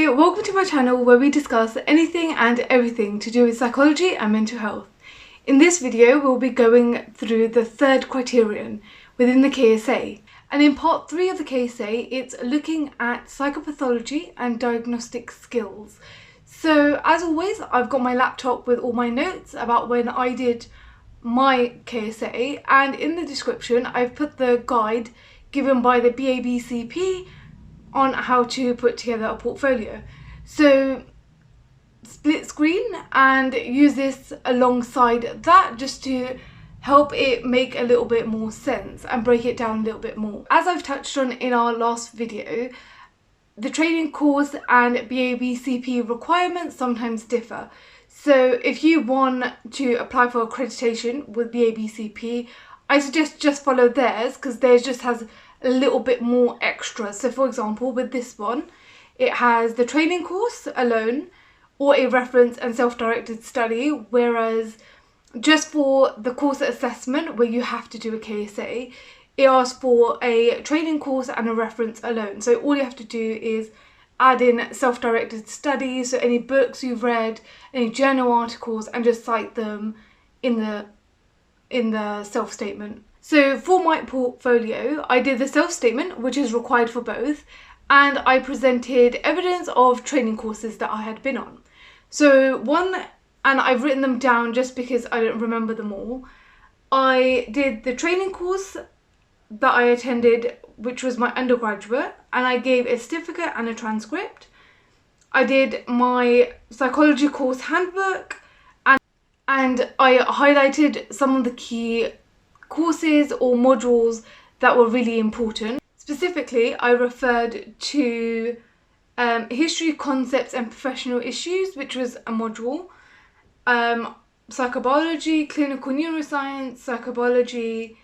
Hi, welcome to my channel where we discuss anything and everything to do with psychology and mental health. In this video we'll be going through the third criterion within the KSA, and in part 3 of the KSA it's looking at psychopathology and diagnostic skills. So as always, I've got my laptop with all my notes about when I did my KSA, and in the description I've put the guide given by the BABCP on how to put together a portfolio. So split screen and use this alongside that just to help it make a little bit more sense and break it down a little bit more. As I've touched on in our last video, the training course and BABCP requirements sometimes differ. So if you want to apply for accreditation with BABCP, I suggest just follow theirs, because theirs just has a little bit more extra. So for example, with this one, it has the training course alone or a reference and self-directed study, whereas just for the course assessment where you have to do a KSA, it asks for a training course and a reference alone. So all you have to do is add in self-directed studies, so any books you've read, any journal articles, and just cite them in the self-statement. So for my portfolio, I did the self-statement, which is required for both, and I presented evidence of training courses that I had been on. So one, and I've written them down just because I don't remember them all. I did the training course that I attended, which was my undergraduate, and I gave a certificate and a transcript. I did my psychology course handbook, and I highlighted some of the key courses or modules that were really important. Specifically, I referred to history, concepts and professional issues, which was a module, psychobiology, clinical neuroscience, psychobiology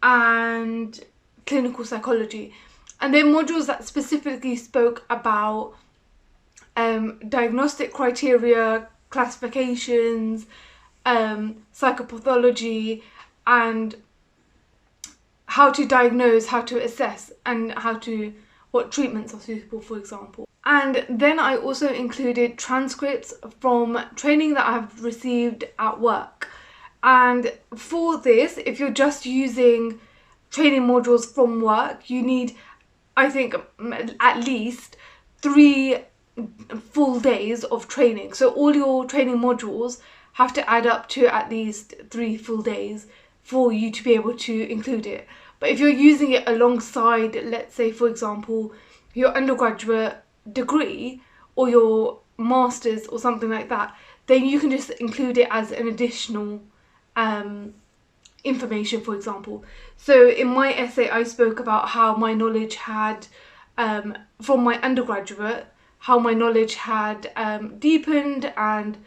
and clinical psychology. And then modules that specifically spoke about diagnostic criteria, classifications, psychopathology, and how to diagnose, how to assess, and what treatments are suitable, for example. And then I also included transcripts from training that I've received at work. And for this, if you're just using training modules from work, you need, I think, at least 3 full days of training. So all your training modules have to add up to at least 3 full days for you to be able to include it. But if you're using it alongside, let's say for example, your undergraduate degree or your master's or something like that, then you can just include it as an additional information, for example. So in my essay I spoke about how my knowledge had, from my undergraduate, how my knowledge had deepened and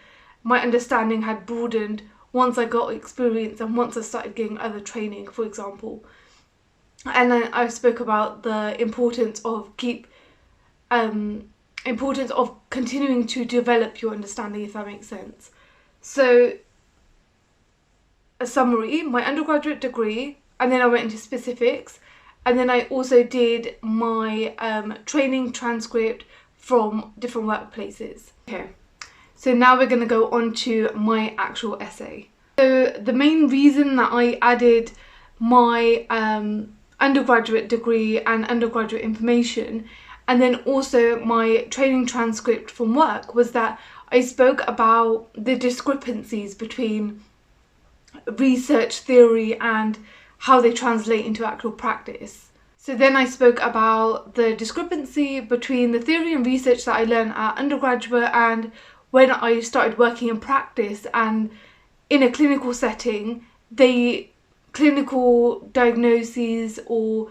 my understanding had broadened once I got experience and once I started getting other training, for example. And then I spoke about the importance of continuing to develop your understanding, if that makes sense. So a summary, my undergraduate degree, and then I went into specifics, and then I also did my training transcript from different workplaces. Okay. So now we're going to go on to my actual essay. So the main reason that I added my undergraduate degree and undergraduate information, and then also my training transcript from work, was that I spoke about the discrepancies between research theory and how they translate into actual practice. So then I spoke about the discrepancy between the theory and research that I learned at undergraduate and when I started working in practice, and in a clinical setting, the clinical diagnoses, or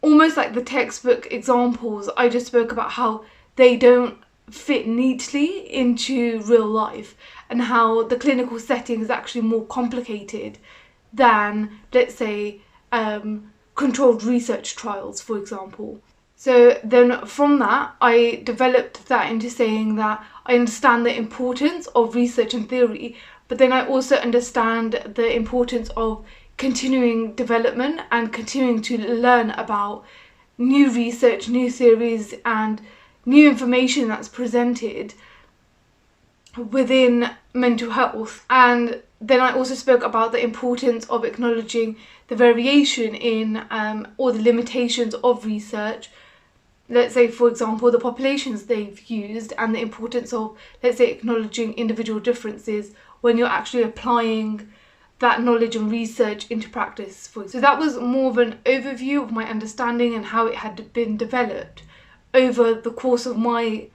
almost like the textbook examples, I just spoke about how they don't fit neatly into real life and how the clinical setting is actually more complicated than, let's say, controlled research trials, for example. So then from that, I developed that into saying that I understand the importance of research and theory, but then I also understand the importance of continuing development and continuing to learn about new research, new theories, and new information that's presented within mental health. And then I also spoke about the importance of acknowledging the variation in or the limitations of research. Let's say, for example, the populations they've used, and the importance of, let's say, acknowledging individual differences when you're actually applying that knowledge and research into practice. So that was more of an overview of my understanding and how it had been developed over the course of my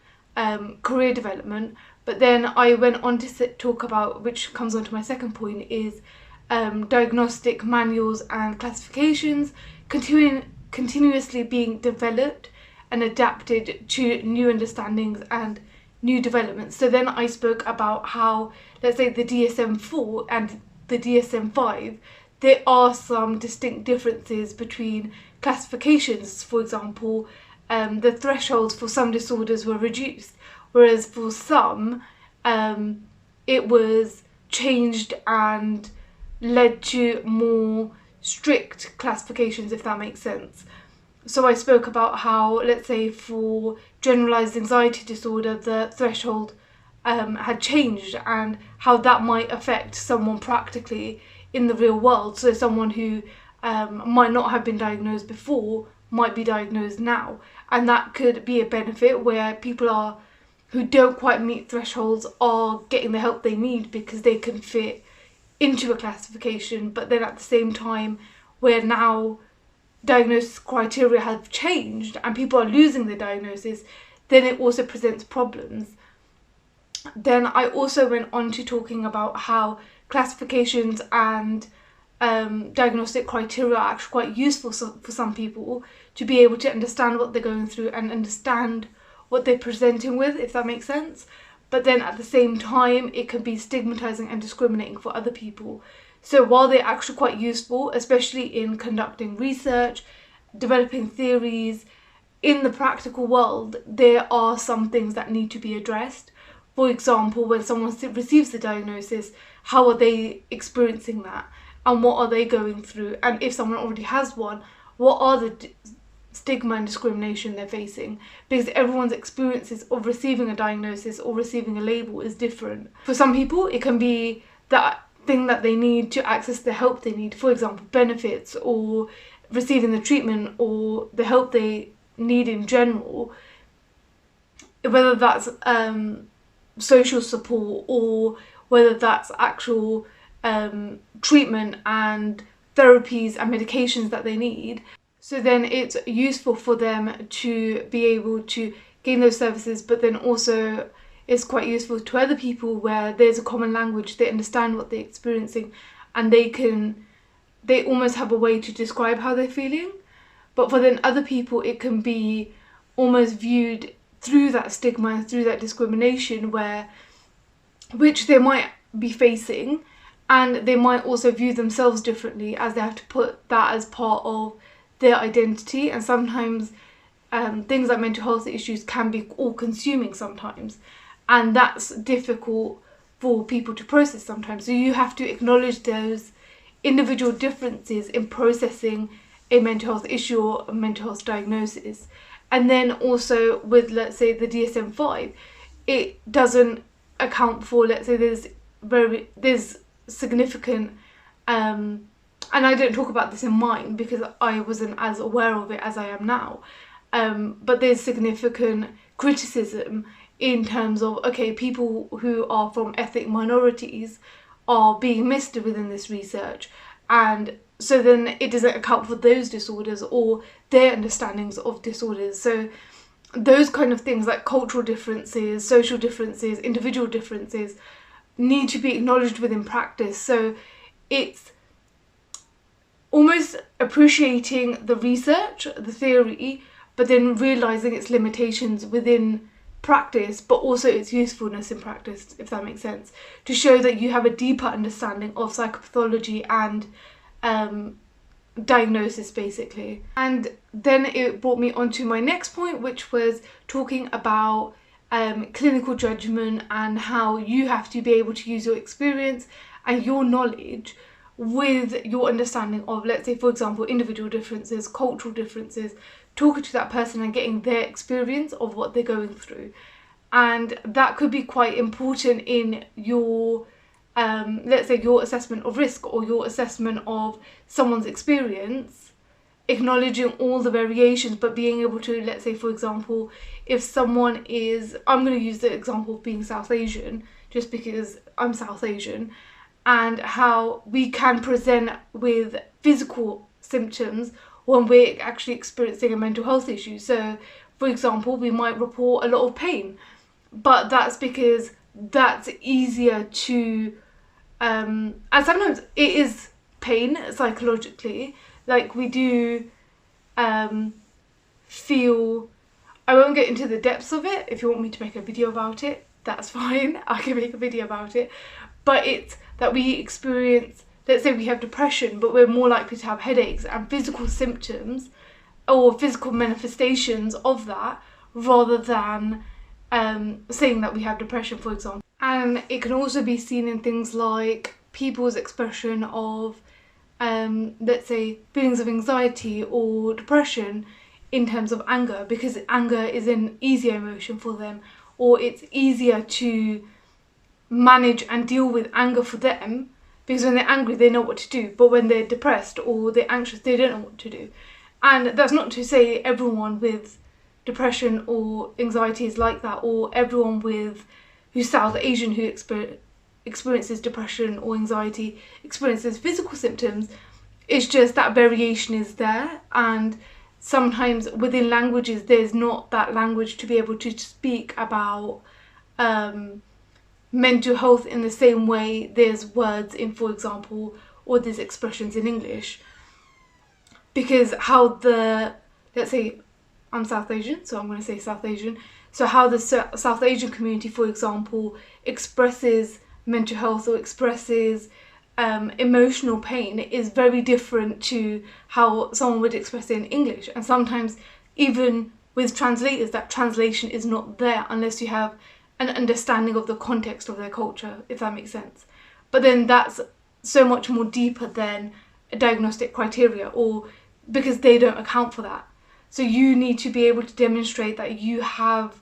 career development. But then I went on to talk about, which comes on to my second point, is diagnostic manuals and classifications continuously being developed and adapted to new understandings and new developments. So then I spoke about how, let's say, the DSM-4 and the DSM-5, there are some distinct differences between classifications. For example, the thresholds for some disorders were reduced, whereas for some it was changed and led to more strict classifications, if that makes sense. So I spoke about how, let's say, for generalized anxiety disorder, the threshold had changed, and how that might affect someone practically in the real world. So someone who might not have been diagnosed before might be diagnosed now, and that could be a benefit where people who don't quite meet thresholds are getting the help they need because they can fit into a classification. But then at the same time, where now diagnosis criteria have changed and people are losing their diagnosis, then it also presents problems. Then I also went on to talking about how classifications and diagnostic criteria are actually quite useful for some people to be able to understand what they're going through and understand what they're presenting with, if that makes sense. But then at the same time, it can be stigmatizing and discriminating for other people. So while they're actually quite useful, especially in conducting research, developing theories, in the practical world, there are some things that need to be addressed. For example, when someone receives the diagnosis, how are they experiencing that? And what are they going through? And if someone already has one, what are the stigma and discrimination they're facing? Because everyone's experiences of receiving a diagnosis or receiving a label is different. For some people, it can be that thing that they need to access the help they need, for example, benefits or receiving the treatment or the help they need in general, whether that's social support or whether that's actual treatment and therapies and medications that they need. So then it's useful for them to be able to gain those services, but then also it's quite useful to other people where there's a common language, they understand what they're experiencing, and they almost have a way to describe how they're feeling. But for then other people, it can be almost viewed through that stigma and through that discrimination which they might be facing, and they might also view themselves differently as they have to put that as part of their identity. And sometimes things like mental health issues can be all-consuming sometimes, and that's difficult for people to process sometimes. So you have to acknowledge those individual differences in processing a mental health issue or a mental health diagnosis. And then also with, let's say, the DSM-5, it doesn't account for, let's say, there's significant and I don't talk about this in mine because I wasn't as aware of it as I am now, but there's significant criticism in terms of, okay, people who are from ethnic minorities are being missed within this research, and so then it doesn't account for those disorders or their understandings of disorders. So those kind of things like cultural differences, social differences, individual differences need to be acknowledged within practice. So it's almost appreciating the research, the theory, but then realising its limitations within practice, but also its usefulness in practice, if that makes sense, to show that you have a deeper understanding of psychopathology and diagnosis, basically. And then it brought me on to my next point, which was talking about clinical judgment and how you have to be able to use your experience and your knowledge with your understanding of, let's say, for example, individual differences, cultural differences, talking to that person and getting their experience of what they're going through. And that could be quite important in your, let's say, your assessment of risk or your assessment of someone's experience, acknowledging all the variations, but being able to, let's say, for example, if someone is, I'm going to use the example of being South Asian, just because I'm South Asian, and how we can present with physical symptoms when we're actually experiencing a mental health issue. So, for example, we might report a lot of pain, but that's because that's easier to, and sometimes it is pain psychologically, like we do feel, I won't get into the depths of it. If you want me to make a video about it, that's fine, I can make a video about it. But it's that we experience, let's say we have depression, but we're more likely to have headaches and physical symptoms or physical manifestations of that, rather than saying that we have depression, for example. And it can also be seen in things like people's expression of, let's say, feelings of anxiety or depression in terms of anger, because anger is an easier emotion for them, or it's easier to manage and deal with anger for them, because when they're angry they know what to do, but when they're depressed or they're anxious they don't know what to do. And that's not to say everyone with depression or anxiety is like that, or everyone who's South Asian who experiences depression or anxiety experiences physical symptoms. It's just that variation is there, and sometimes within languages there's not that language to be able to speak about mental health in the same way there's words in, for example, or there's expressions in English. Because how the, let's say, I'm South Asian, so I'm going to say South Asian, so how the South Asian community, for example, expresses mental health or expresses emotional pain is very different to how someone would express it in English. And sometimes even with translators, that translation is not there unless you have an understanding of the context of their culture, if that makes sense. But then that's so much more deeper than a diagnostic criteria, or because they don't account for that. So you need to be able to demonstrate that you have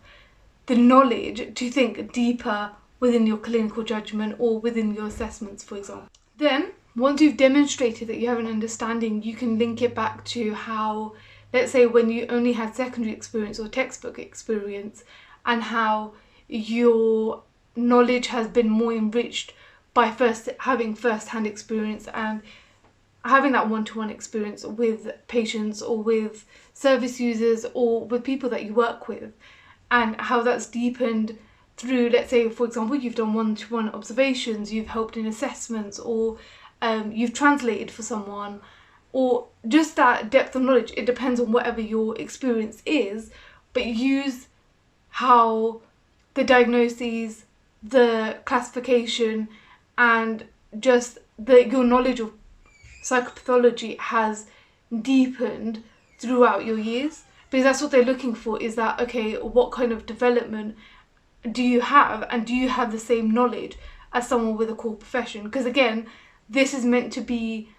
the knowledge to think deeper within your clinical judgment or within your assessments, for example. Then, once you've demonstrated that you have an understanding, you can link it back to how, let's say, when you only had secondary experience or textbook experience, and how your knowledge has been more enriched by having first-hand experience and having that one-to-one experience with patients or with service users or with people that you work with, and how that's deepened through, let's say, for example, you've done one-to-one observations, you've helped in assessments, or you've translated for someone, or just that depth of knowledge. It depends on whatever your experience is, but use how the diagnoses, the classification, and just your knowledge of psychopathology has deepened throughout your years, because that's what they're looking for, is that, okay, what kind of development do you have, and do you have the same knowledge as someone with a core profession? Because again, this is meant to be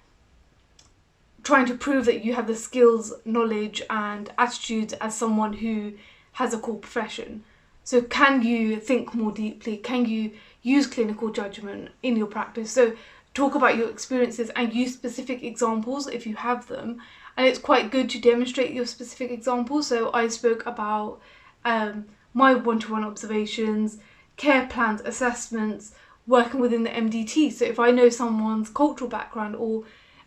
trying to prove that you have the skills, knowledge and attitudes as someone who has a core profession. So can you think more deeply? Can you use clinical judgment in your practice? So talk about your experiences and use specific examples if you have them. And it's quite good to demonstrate your specific examples. So I spoke about my one-to-one observations, care plans, assessments, working within the MDT. So if I know someone's cultural background,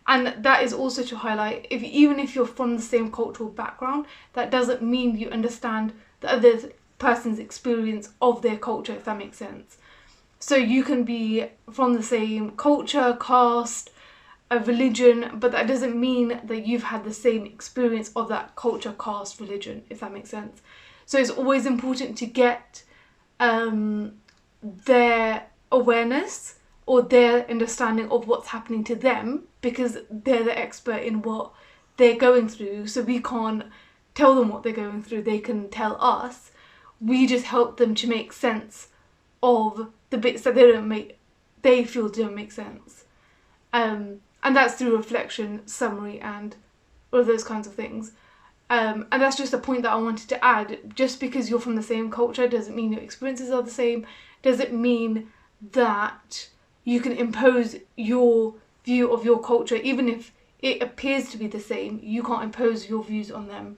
and that is also to highlight, even if you're from the same cultural background, that doesn't mean you understand the other person's experience of their culture, if that makes sense. So you can be from the same culture, caste, a religion, but that doesn't mean that you've had the same experience of that culture, caste, religion, if that makes sense. So it's always important to get their awareness or their understanding of what's happening to them, because they're the expert in what they're going through. So we can't tell them what they're going through, they can tell us. We just help them to make sense of the bits that they feel don't make sense. and that's through reflection, summary, and all of those kinds of things. And that's just a point that I wanted to add. Just because you're from the same culture doesn't mean your experiences are the same, doesn't mean that you can impose your view of your culture. Even if it appears to be the same, you can't impose your views on them.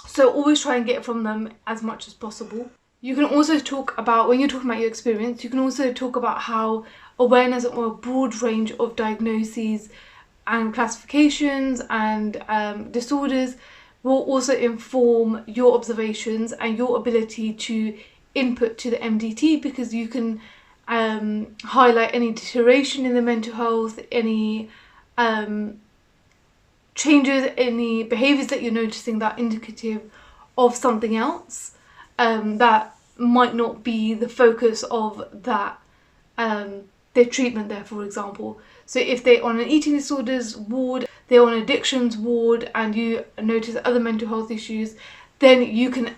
So always try and get from them as much as possible. You can also talk about, when you're talking about your experience, you can also talk about how awareness of a broad range of diagnoses and classifications and disorders will also inform your observations and your ability to input to the MDT, because you can highlight any deterioration in the mental health, any changes, any behaviours that you're noticing that are indicative of something else that might not be the focus of that their treatment there, for example. So if they're on an eating disorders ward, they're on addictions ward, and you notice other mental health issues, then you can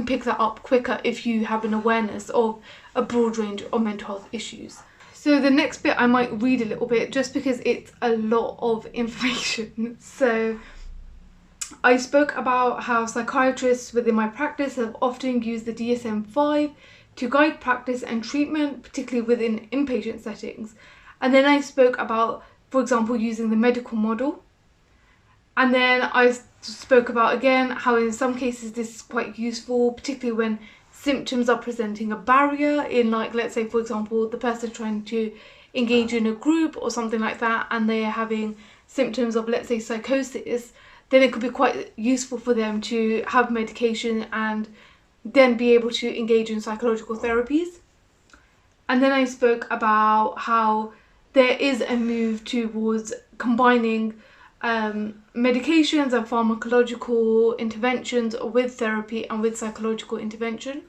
pick that up quicker if you have an awareness of a broad range of mental health issues. So the next bit I might read a little bit just because it's a lot of information. So I spoke about how psychiatrists within my practice have often used the DSM-5 to guide practice and treatment, particularly within inpatient settings. And then I spoke about, for example, using the medical model. And then I spoke about, again, how in some cases this is quite useful, particularly when symptoms are presenting a barrier in, like, let's say, for example, the person trying to engage in a group or something like that, and they're having symptoms of, let's say, psychosis, then it could be quite useful for them to have medication and then be able to engage in psychological therapies. And then I spoke about how there is a move towards combining medications and pharmacological interventions with therapy and with psychological intervention.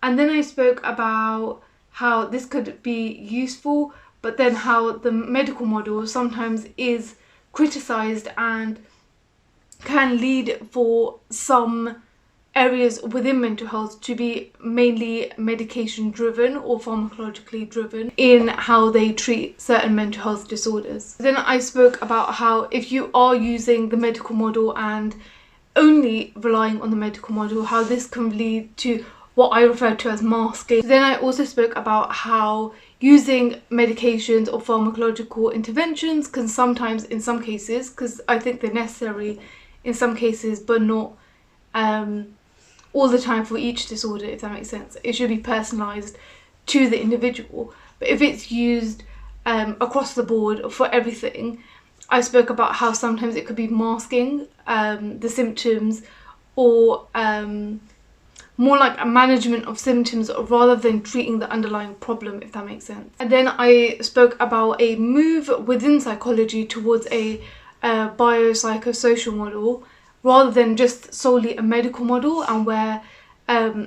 And then I spoke about how this could be useful, but then how the medical model sometimes is criticised and can lead for some areas within mental health to be mainly medication driven or pharmacologically driven in how they treat certain mental health disorders. Then I spoke about how if you are using the medical model and only relying on the medical model, how this can lead to what I refer to as masking. Then I also spoke about how using medications or pharmacological interventions can sometimes, in some cases, because I think they're necessary in some cases, but not all the time for each disorder, if that makes sense. It should be personalised to the individual. But if it's used across the board for everything, I spoke about how sometimes it could be masking the symptoms, or more like a management of symptoms rather than treating the underlying problem, if that makes sense. And then I spoke about a move within psychology towards a biopsychosocial model rather than just solely a medical model, and where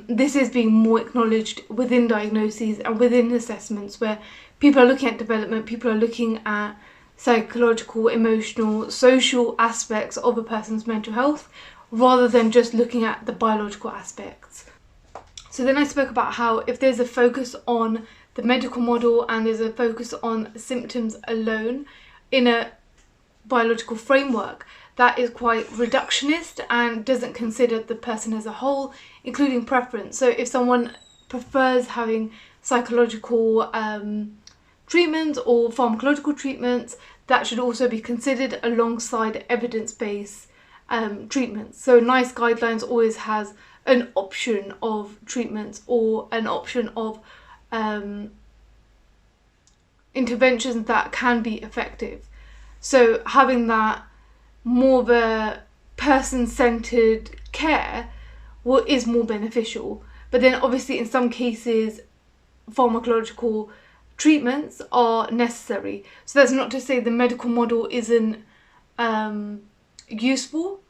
this is being more acknowledged within diagnoses and within assessments, where people are looking at development, people are looking at psychological, emotional, social aspects of a person's mental health rather than just looking at the biological aspects. So then I spoke about how if there's a focus on the medical model and there's a focus on symptoms alone in a biological framework, that is quite reductionist and doesn't consider the person as a whole, including preference. So if someone prefers having psychological treatments or pharmacological treatments, that should also be considered alongside evidence-based treatments. So NICE guidelines always has an option of treatments or an option of interventions that can be effective. So having that more of a person-centered care is more beneficial. But then obviously in some cases pharmacological treatments are necessary. So that's not to say the medical model isn't useful.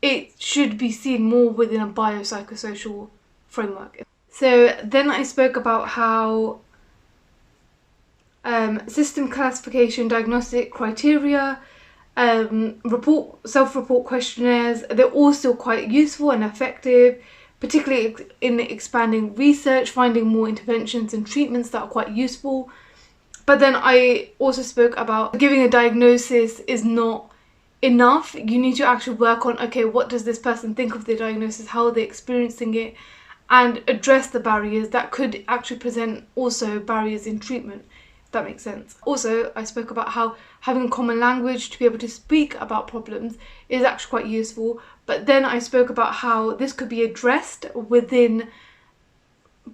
It should be seen more within a biopsychosocial framework. So then I spoke about how system classification, diagnostic criteria, self-report questionnaires, they're all still quite useful and effective, particularly in expanding research, finding more interventions and treatments that are quite useful. But then I also spoke about giving a diagnosis is not enough. You need to actually work on, okay, what does this person think of the diagnosis, how are they experiencing it, and address the barriers that could actually present also barriers in treatment, if that makes sense. Also, I spoke about how having a common language to be able to speak about problems is actually quite useful, but then I spoke about how this could be addressed within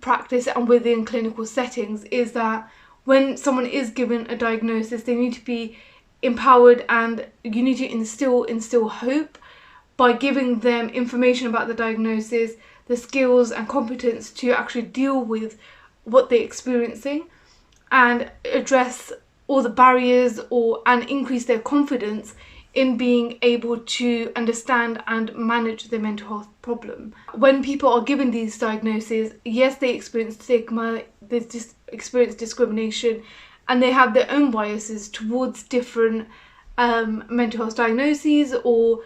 practice and within clinical settings, is that when someone is given a diagnosis, they need to be empowered, and you need to instill hope by giving them information about the diagnosis, the skills and competence to actually deal with what they're experiencing and address all the barriers and increase their confidence in being able to understand and manage their mental health problem. When people are given these diagnoses, yes, they experience stigma, they experience discrimination, and they have their own biases towards different mental health diagnoses or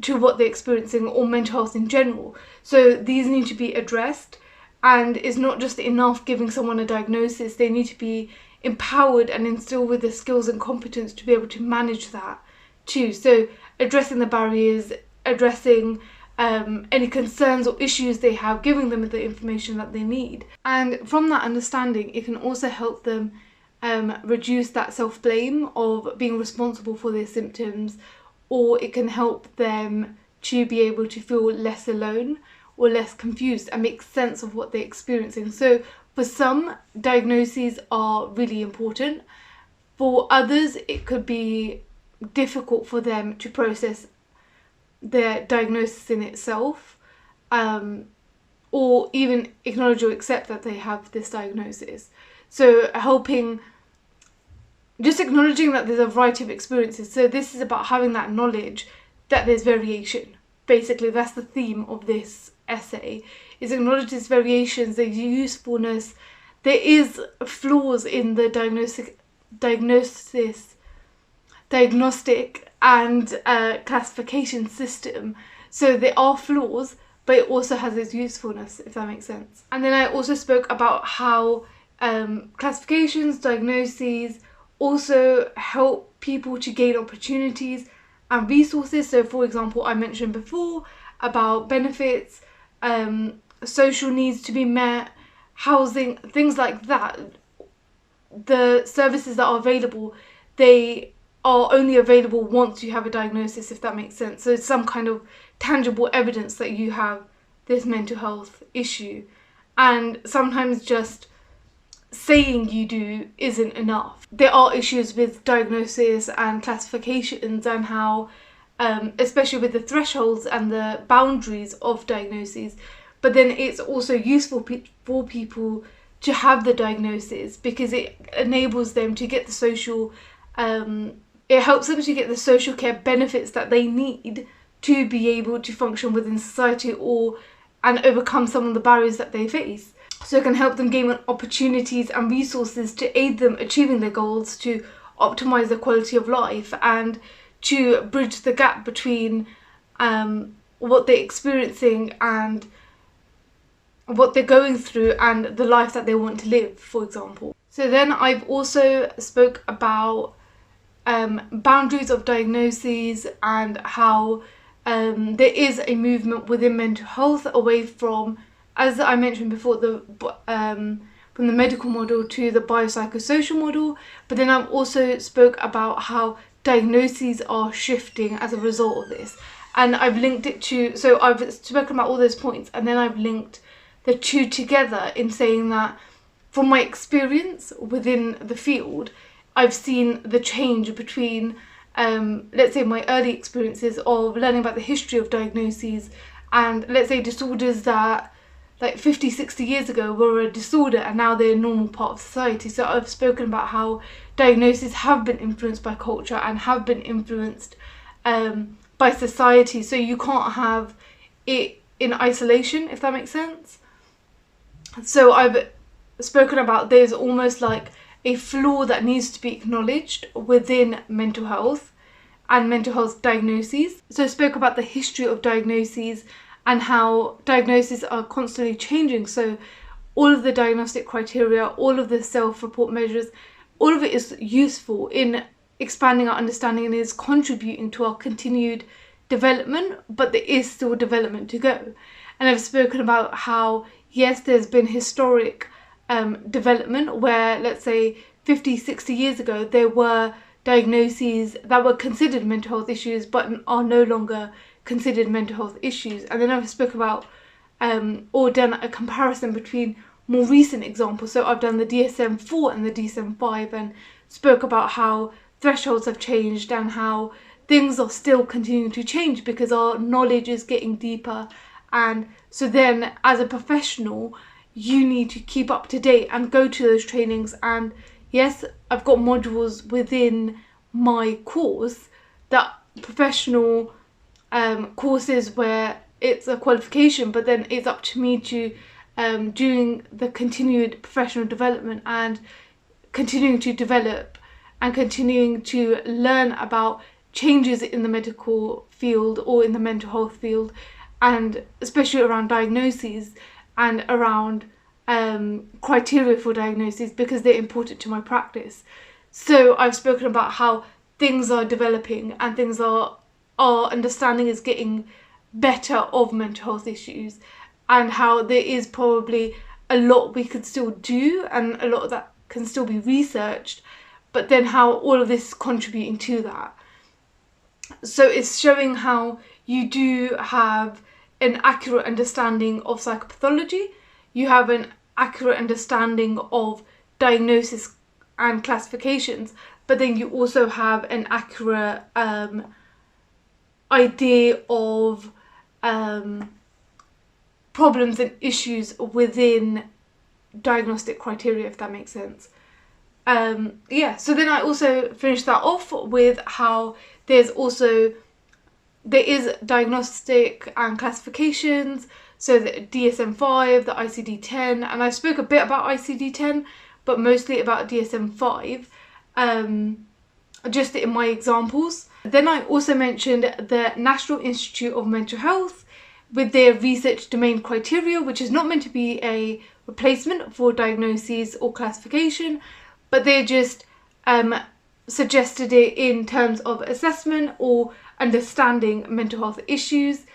to what they're experiencing or mental health in general. So these need to be addressed, and it's not just enough giving someone a diagnosis. They need to be empowered and instilled with the skills and competence to be able to manage that too. So addressing the barriers, addressing any concerns or issues they have, giving them the information that they need. And from that understanding, it can also help them reduce that self-blame of being responsible for their symptoms, or it can help them to be able to feel less alone or less confused and make sense of what they're experiencing. So for some, diagnoses are really important. For others, it could be difficult for them to process their diagnosis in itself, or even acknowledge or accept that they have this diagnosis. So just acknowledging that there's a variety of experiences. So this is about having that knowledge that there's variation. Basically, that's the theme of this essay, is acknowledge these variations, the usefulness. There is flaws in the diagnostic and classification system. So there are flaws, but it also has its usefulness, if that makes sense. And then I also spoke about how classifications, diagnoses also help people to gain opportunities and resources. So for example, I mentioned before about benefits, social needs to be met, housing, things like that. The services that are available, they are only available once you have a diagnosis, if that makes sense. So it's some kind of tangible evidence that you have this mental health issue. And sometimes just saying you do isn't enough. There are issues with diagnosis and classifications and how, especially with the thresholds and the boundaries of diagnoses, but then it's also useful for people to have the diagnosis because it enables them to get the social, it helps them to get the social care benefits that they need to be able to function within society and overcome some of the barriers that they face. So it can help them gain opportunities and resources to aid them achieving their goals, to optimise their quality of life, and to bridge the gap between what they're experiencing and what they're going through and the life that they want to live, for example. So then I've also spoke about boundaries of diagnoses and how there is a movement within mental health away from, as I mentioned before, from the medical model to the biopsychosocial model. But then I've also spoke about how diagnoses are shifting as a result of this. And I've linked it to, so I've spoken about all those points and then I've linked the two together in saying that from my experience within the field, I've seen the change between, let's say, my early experiences of learning about the history of diagnoses and, let's say, disorders that like 50, 60 years ago were a disorder and now they're a normal part of society. So I've spoken about how diagnoses have been influenced by culture and have been influenced by society. So you can't have it in isolation, if that makes sense. So I've spoken about there's almost like a flaw that needs to be acknowledged within mental health and mental health diagnoses. So I spoke about the history of diagnoses and how diagnoses are constantly changing. So all of the diagnostic criteria, all of the self-report measures, all of it is useful in expanding our understanding and is contributing to our continued development, but there is still development to go. And I've spoken about how, yes, there's been historic development where, let's say, 50, 60 years ago, there were diagnoses that were considered mental health issues but are no longer considered mental health issues. And then I've spoken about or done a comparison between more recent examples. So I've done the DSM-4 and the DSM-5 and spoke about how thresholds have changed and how things are still continuing to change because our knowledge is getting deeper. And so then as a professional, you need to keep up to date and go to those trainings. And yes, I've got modules within my course that professional courses where it's a qualification, but then it's up to me to doing the continued professional development and continuing to develop and continuing to learn about changes in the medical field or in the mental health field, and especially around diagnoses and around criteria for diagnoses because they're important to my practice. So I've spoken about how things are developing and our understanding is getting better of mental health issues, and how there is probably a lot we could still do and a lot that can still be researched, but then how all of this is contributing to that. So it's showing how you do have an accurate understanding of psychopathology, you have an accurate understanding of diagnosis and classifications, but then you also have an accurate idea of problems and issues within diagnostic criteria, if that makes sense. Yeah, so then I also finished that off with how there is diagnostic and classifications, so the DSM-5, the ICD-10, and I spoke a bit about ICD-10, but mostly about DSM-5, just in my examples. Then I also mentioned the National Institute of Mental Health with their research domain criteria, which is not meant to be a replacement for diagnoses or classification, but they just suggested it in terms of assessment or understanding mental health issues.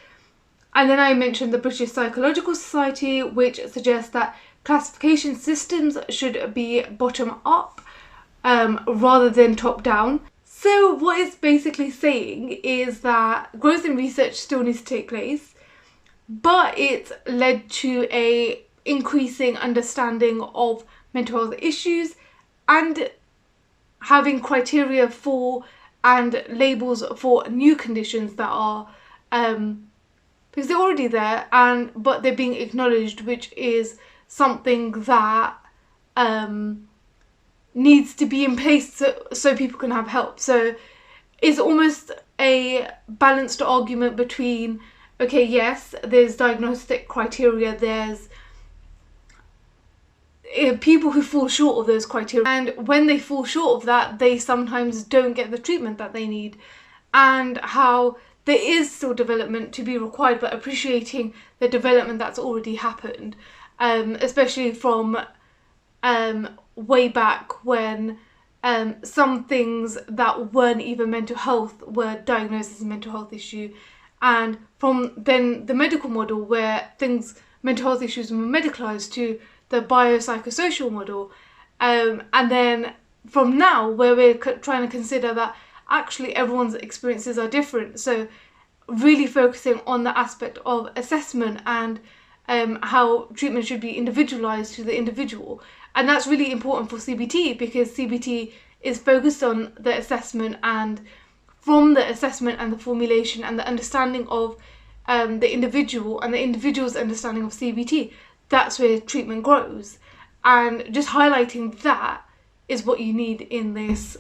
And then I mentioned the British Psychological Society, which suggests that classification systems should be bottom up rather than top down. So what it's basically saying is that growth in research still needs to take place, but it's led to a increasing understanding of mental health issues and having criteria for and labels for new conditions that are because they're already there but they're being acknowledged, which is something that needs to be in place so people can have help. So it's almost a balanced argument between, okay, yes, there's diagnostic criteria, there's people who fall short of those criteria, and when they fall short of that, they sometimes don't get the treatment that they need, and how there is still development to be required, but appreciating the development that's already happened, especially from way back when some things that weren't even mental health were diagnosed as a mental health issue, and from then the medical model where mental health issues were medicalised to the biopsychosocial model, and then from now where we're trying to consider that actually everyone's experiences are different, so really focusing on the aspect of assessment and how treatment should be individualised to the individual. And that's really important for CBT because CBT is focused on the assessment, and from the assessment and the formulation and the understanding of the individual and the individual's understanding of CBT, that's where treatment grows. And just highlighting that is what you need in this.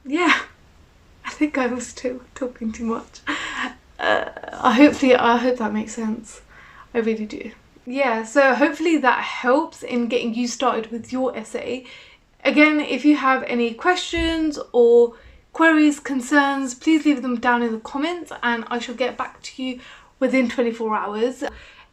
Yeah, I think I was still talking too much. I hope that makes sense. I really do. Yeah, so hopefully that helps in getting you started with your essay. Again, if you have any questions or queries, concerns, please leave them down in the comments and I shall get back to you within 24 hours.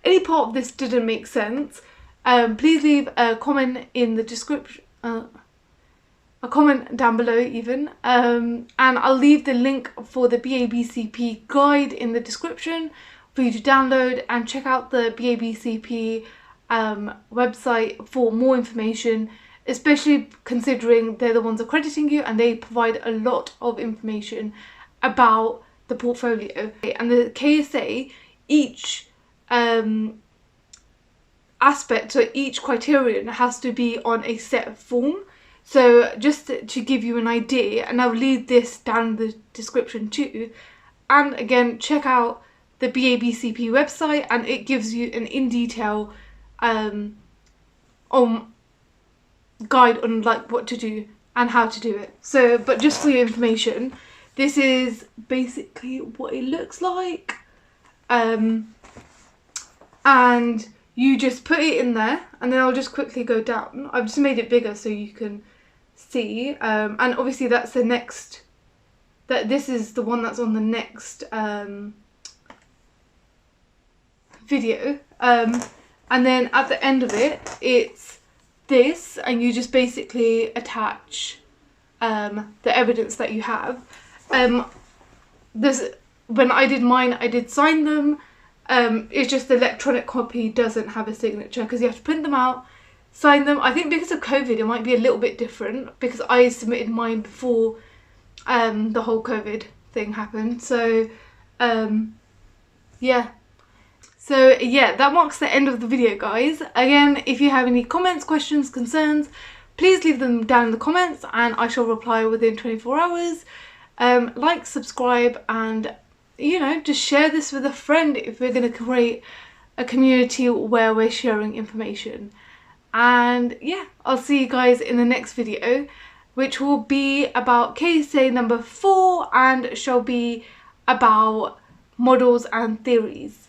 any part of this didn't make sense, please leave a comment in the description, a comment down below even, and I'll leave the link for the BABCP guide in the description for you to download and check out the BABCP website for more information, especially considering they're the ones accrediting you and they provide a lot of information about the portfolio. And the KSA, each aspect or each criterion has to be on a set form. So just to give you an idea, and I'll leave this down in the description too, and again check out the BABCP website, and it gives you an in detail guide on like what to do and how to do it. So, but just for your information, this is basically what it looks like, and you just put it in there, and then I'll just quickly go down. I've just made it bigger so you can see, and obviously that's the next, this is the one that's on the next video, and then at the end of it, it's this, and you just basically attach the evidence that you have. This, when I did mine, I did sign them. It's just the electronic copy doesn't have a signature because you have to print them out, sign them. I think because of COVID it might be a little bit different because I submitted mine before the whole COVID thing happened. So yeah. So yeah, that marks the end of the video, guys. Again, if you have any comments, questions, concerns, please leave them down in the comments and I shall reply within 24 hours. Like, subscribe, and you know, just share this with a friend if we're going to create a community where we're sharing information. And yeah, I'll see you guys in the next video, which will be about KSA number 4 and shall be about models and theories.